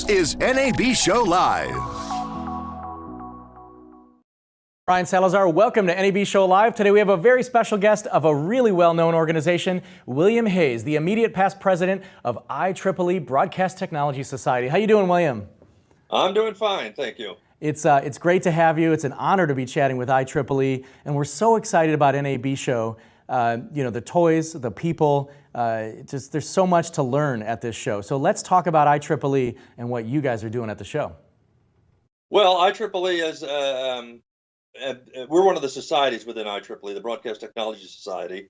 This is NAB Show Live. Ryan Salazar, welcome to NAB Show Live. Today we have a very special guest of a really well-known organization, William Hayes, the immediate past president of IEEE Broadcast Technology Society. How you doing, William? I'm doing fine, thank you. It's great to have you. It's an honor to be chatting with IEEE, and we're so excited about NAB Show. The toys, the people, there's so much to learn at this show. So let's talk about IEEE and what you guys are doing at the show. Well, IEEE is we're one of the societies within IEEE, the Broadcast Technology Society.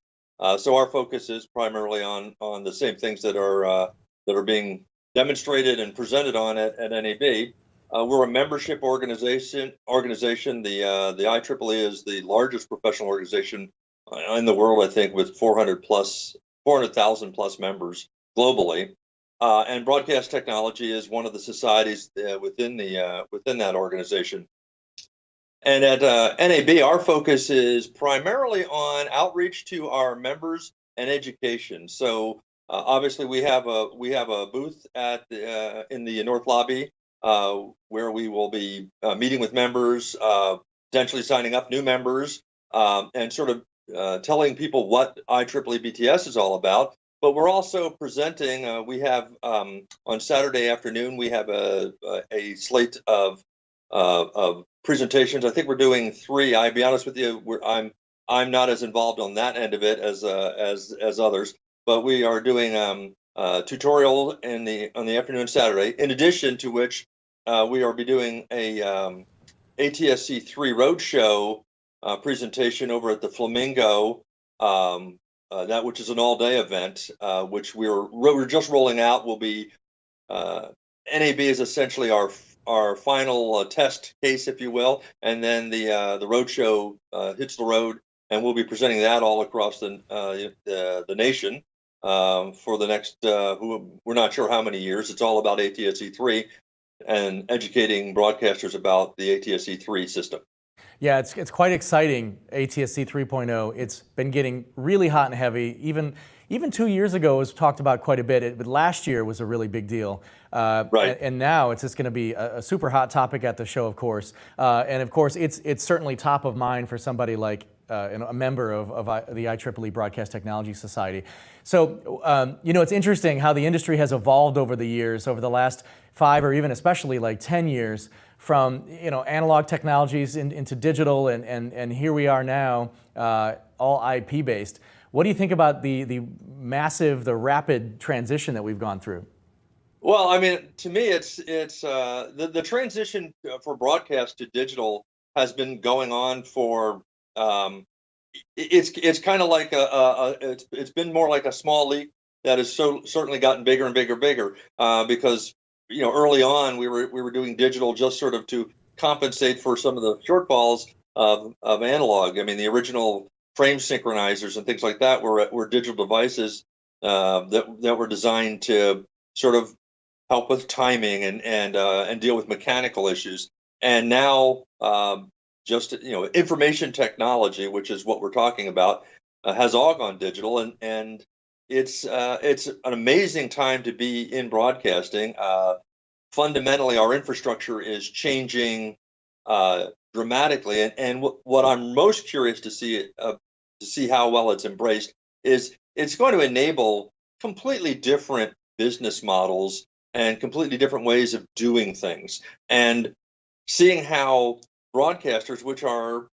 So our focus is primarily on the same things that are being demonstrated and presented on at NAB. We're a membership organization. The IEEE is the largest professional organization in the world, I think, with 400,000 plus members globally. And broadcast technology is one of the societies within that organization. And at NAB, our focus is primarily on outreach to our members and education. So obviously, we have a booth in the North Lobby where we will be meeting with members, potentially signing up new members, and sort of telling people what IEEE BTS is all about. But we're also presenting. We have on Saturday afternoon we have a slate of presentations. I think we're doing 3. I'll be honest with you, I'm not as involved on that end of it as others. But we are doing tutorial on the afternoon Saturday. In addition to which, we are be doing a ATSC 3 roadshow presentation over at the Flamingo. Which is an all-day event, which we're just rolling out. Will be NAB is essentially our final test case, if you will, and then the roadshow hits the road, and we'll be presenting that all across the nation for the next. We're not sure how many years. It's all about ATSC 3 and educating broadcasters about the ATSC 3 system. Yeah, it's quite exciting, ATSC 3.0. It's been getting really hot and heavy. Even 2 years ago, it was talked about quite a bit. But last year was a really big deal. Right. And now it's just going to be a super hot topic at the show, of course. And of course, it's certainly top of mind for somebody like a member of the IEEE Broadcast Technology Society. So, it's interesting how the industry has evolved over the years, over the last 5 or even especially like 10 years, from analog technologies into digital, and here we are now, all IP based. What do you think about the rapid transition that we've gone through? Well, I mean, to me, it's the transition for broadcast to digital has been going on for. It's kind of like it's been more like a small leak that has certainly gotten bigger and bigger because early on we were doing digital just sort of to compensate for some of the shortfalls of analog. I mean, the original frame synchronizers and things like that were digital devices that were designed to sort of help with timing and deal with mechanical issues. And now information technology, which is what we're talking about, has all gone digital, and it's an amazing time to be in broadcasting. Fundamentally, our infrastructure is changing dramatically, and what I'm most curious to see how well it's embraced is it's going to enable completely different business models and completely different ways of doing things, and seeing how broadcasters, which are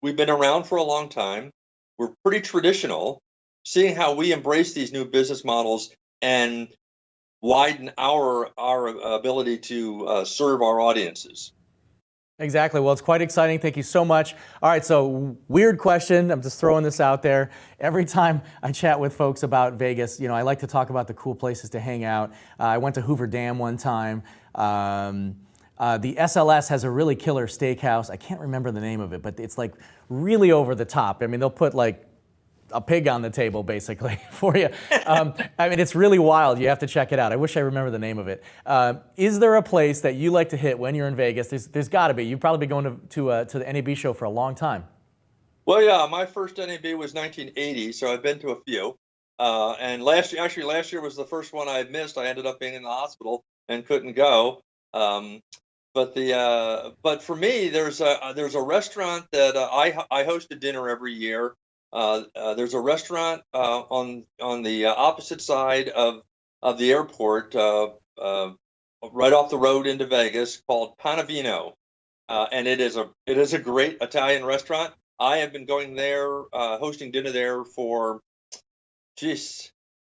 we've been around for a long time, we're pretty traditional, seeing how we embrace these new business models and widen our ability to serve our audiences. Exactly. Well, it's quite exciting. Thank you so much. All right, so weird question. I'm just throwing this out there. Every time I chat with folks about Vegas, I like to talk about the cool places to hang out. I went to Hoover Dam one time. The SLS has a really killer steakhouse. I can't remember the name of it, but it's like really over the top. I mean, they'll put like a pig on the table basically for you. I mean, it's really wild. You have to check it out. I wish I remember the name of it. Is there a place that you like to hit when you're in Vegas? There's got to be. You've probably been going to the NAB show for a long time. Well, yeah, my first NAB was 1980, so I've been to a few. And last year was the first one I had missed. I ended up being in the hospital and couldn't go. But for me, there's a restaurant that I host a dinner every year. There's a restaurant on the opposite side of the airport, right off the road into Vegas, called Panavino, and it is a great Italian restaurant. I have been going there, hosting dinner there for,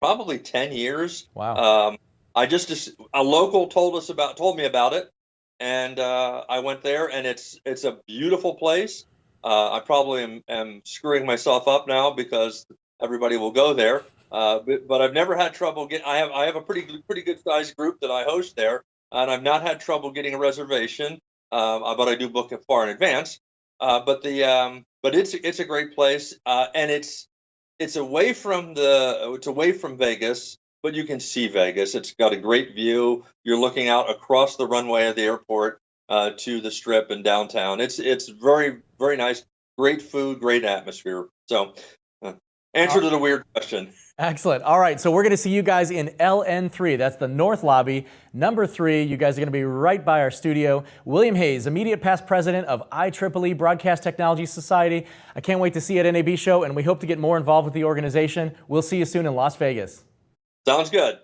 probably 10 years. Wow. A local told me about it, and I went there, and it's a beautiful place. I probably am screwing myself up now because everybody will go there. But I've never had trouble I have a pretty good sized group that I host there, and I've not had trouble getting a reservation. But I do book it far in advance. But it's a great place, and it's away from Vegas, but you can see Vegas. It's got a great view. You're looking out across the runway of the airport to the Strip and downtown. It's very, very nice. Great food, great atmosphere. So, answer to the weird question. Excellent. All right, so we're going to see you guys in LN3. That's the North Lobby, number 3. You guys are going to be right by our studio. William Hayes, immediate past president of IEEE Broadcast Technology Society. I can't wait to see you at NAB Show, and we hope to get more involved with the organization. We'll see you soon in Las Vegas. Sounds good.